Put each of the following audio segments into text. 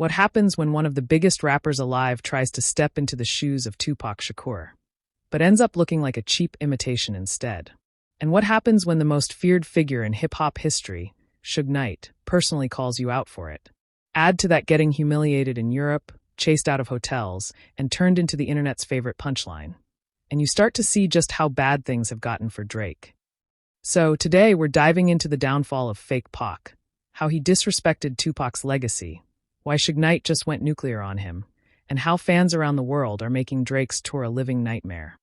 What happens when one of the biggest rappers alive tries to step into the shoes of Tupac Shakur, but ends up looking like a cheap imitation instead? And what happens when the most feared figure in hip-hop history, Suge Knight, personally calls you out for it? Add to that getting humiliated in Europe, chased out of hotels, and turned into the internet's favorite punchline, and you start to see just how bad things have gotten for Drake. So today we're diving into the downfall of fake Pac, how he disrespected Tupac's legacy, why Suge Knight just went nuclear on him, and how fans around the world are making Drake's tour a living nightmare.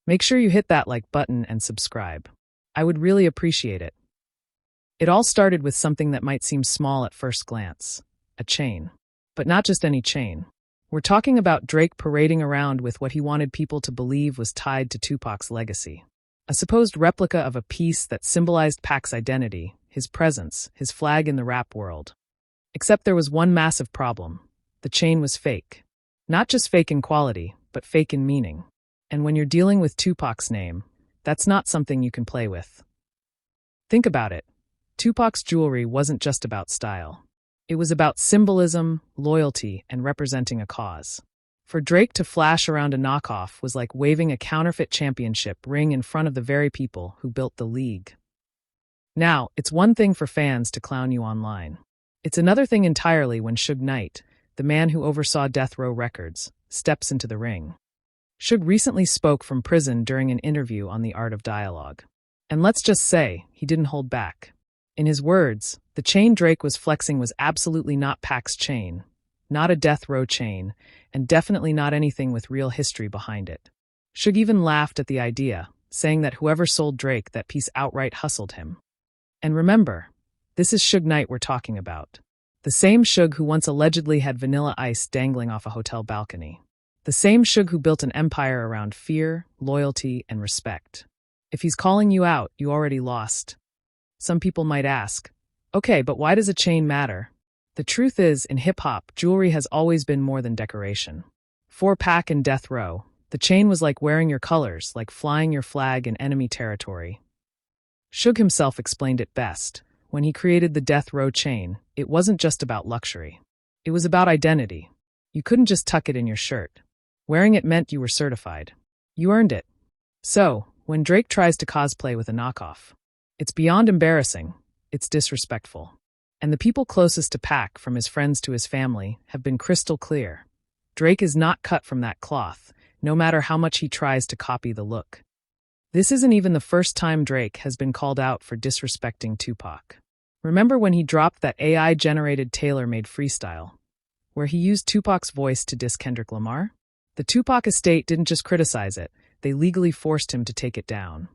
Make sure you hit that like button and subscribe. I would really appreciate it. It all started with something that might seem small at first glance, a chain. But not just any chain. We're talking about Drake parading around with what he wanted people to believe was tied to Tupac's legacy. A supposed replica of a piece that symbolized Pac's identity, his presence, his flag in the rap world. Except there was one massive problem. The chain was fake. Not just fake in quality, but fake in meaning. And when you're dealing with Tupac's name, that's not something you can play with. Think about it. Tupac's jewelry wasn't just about style. It was about symbolism, loyalty, and representing a cause. For Drake to flash around a knockoff was like waving a counterfeit championship ring in front of the very people who built the league. Now, it's one thing for fans to clown you online. It's another thing entirely when Suge Knight, the man who oversaw Death Row Records, steps into the ring. Suge recently spoke from prison during an interview on the art of dialogue. And let's just say, he didn't hold back. In his words, the chain Drake was flexing was absolutely not Pac's chain, not a Death Row chain, and definitely not anything with real history behind it. Suge even laughed at the idea, saying that whoever sold Drake that piece outright hustled him. And remember, this is Suge Knight we're talking about. The same Suge who once allegedly had Vanilla Ice dangling off a hotel balcony. The same Suge who built an empire around fear, loyalty, and respect. If he's calling you out, you already lost. Some people might ask, okay, but why does a chain matter? The truth is, in hip-hop, jewelry has always been more than decoration. For Pac and Death Row, the chain was like wearing your colors, like flying your flag in enemy territory. Suge himself explained it best. When he created the Death Row chain, it wasn't just about luxury. It was about identity. You couldn't just tuck it in your shirt. Wearing it meant you were certified. You earned it. So, when Drake tries to cosplay with a knockoff, it's beyond embarrassing. It's disrespectful. And the people closest to Pac, from his friends to his family, have been crystal clear. Drake is not cut from that cloth, no matter how much he tries to copy the look. This isn't even the first time Drake has been called out for disrespecting Tupac. Remember when he dropped that AI-generated tailor-made freestyle, where he used Tupac's voice to diss Kendrick Lamar? The Tupac estate didn't just criticize it, they legally forced him to take it down.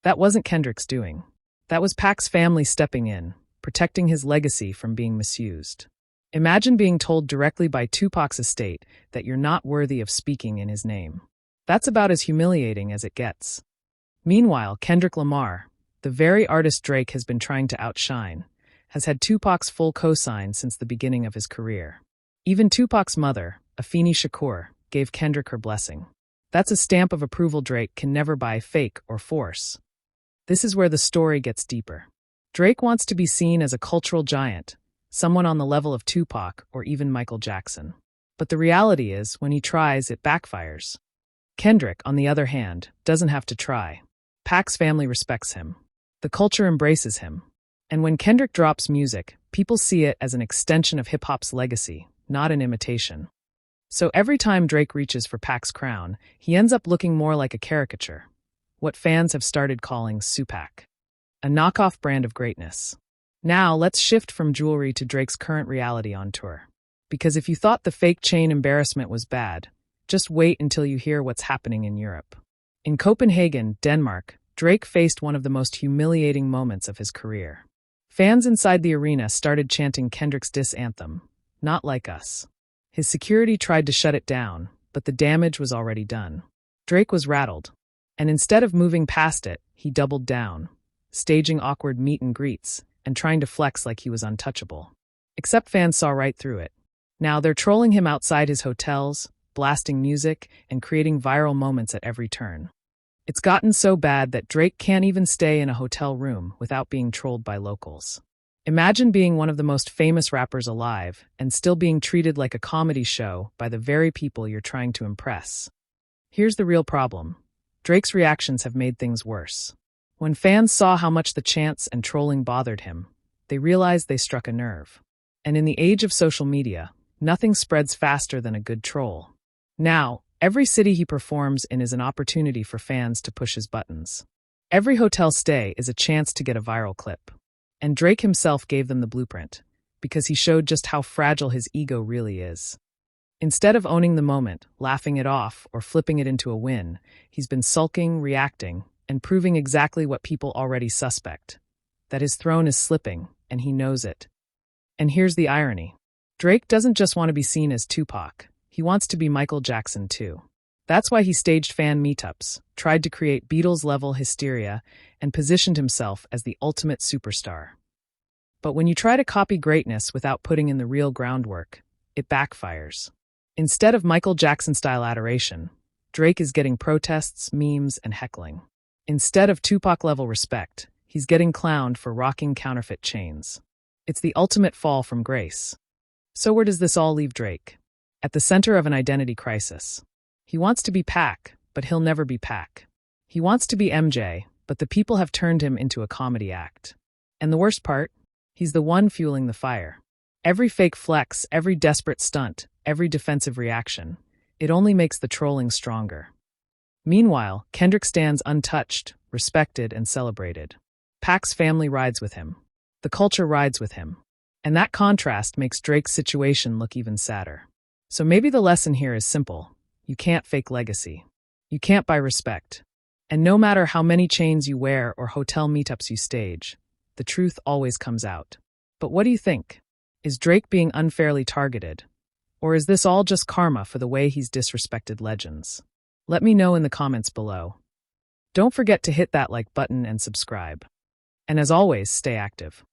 That wasn't Kendrick's doing. That was Pac's family stepping in, protecting his legacy from being misused. Imagine being told directly by Tupac's estate that you're not worthy of speaking in his name. That's about as humiliating as it gets. Meanwhile, Kendrick Lamar, the very artist Drake has been trying to outshine, has had Tupac's full cosign since the beginning of his career. Even Tupac's mother, Afeni Shakur, gave Kendrick her blessing. That's a stamp of approval Drake can never buy fake or force. This is where the story gets deeper. Drake wants to be seen as a cultural giant, someone on the level of Tupac or even Michael Jackson. But the reality is, when he tries, it backfires. Kendrick, on the other hand, doesn't have to try. Pac's family respects him. The culture embraces him. And when Kendrick drops music, people see it as an extension of hip-hop's legacy, not an imitation. So every time Drake reaches for Pac's crown, he ends up looking more like a caricature. What fans have started calling Supac. A knockoff brand of greatness. Now, let's shift from jewelry to Drake's current reality on tour. Because if you thought the fake chain Embarrassment was bad, just wait until you hear what's happening in Europe. In Copenhagen, Denmark, Drake faced one of the most humiliating moments of his career. Fans inside the arena started chanting Kendrick's diss anthem, "Not Like Us." His security tried to shut it down, but the damage was already done. Drake was rattled, and instead of moving past it, he doubled down, staging awkward meet and greets and trying to flex like he was untouchable. Except fans saw right through it. Now they're trolling him outside his hotels, blasting music, and creating viral moments at every turn. It's gotten so bad that Drake can't even stay in a hotel room without being trolled by locals. Imagine being one of the most famous rappers alive and still being treated like a comedy show by the very people you're trying to impress. Here's the real problem. Drake's reactions have made things worse. When fans saw how much the chants and trolling bothered him, they realized they struck a nerve. And in the age of social media, nothing spreads faster than a good troll. Now, every city he performs in is an opportunity for fans to push his buttons. Every hotel stay is a chance to get a viral clip. And Drake himself gave them the blueprint, because he showed just how fragile his ego really is. Instead of owning the moment, laughing it off, or flipping it into a win, he's been sulking, reacting, and proving exactly what people already suspect: that his throne is slipping, and he knows it. And here's the irony. Drake doesn't just want to be seen as Tupac, he wants to be Michael Jackson too. That's why he staged fan meetups, tried to create Beatles-level hysteria, and positioned himself as the ultimate superstar. But when you try to copy greatness without putting in the real groundwork, it backfires. Instead of Michael Jackson-style adoration, Drake is getting protests, memes, and heckling. Instead of Tupac-level respect, he's getting clowned for rocking counterfeit chains. It's the ultimate fall from grace. So where does this all leave Drake? At the center of an identity crisis. He wants to be Pac, but he'll never be Pac. He wants to be MJ, but the people have turned him into a comedy act. And the worst part? He's the one fueling the fire. Every fake flex, every desperate stunt, every defensive reaction, it only makes the trolling stronger. Meanwhile, Kendrick stands untouched, respected, and celebrated. Pac's family rides with him. The culture rides with him. And that contrast makes Drake's situation look even sadder. So maybe the lesson here is simple. You can't fake legacy. You can't buy respect. And no matter how many chains you wear or hotel meetups you stage, the truth always comes out. But what do you think? Is Drake being unfairly targeted? Or is this all just karma for the way he's disrespected legends? Let me know in the comments below. Don't forget to hit that like button and subscribe. And as always, stay active.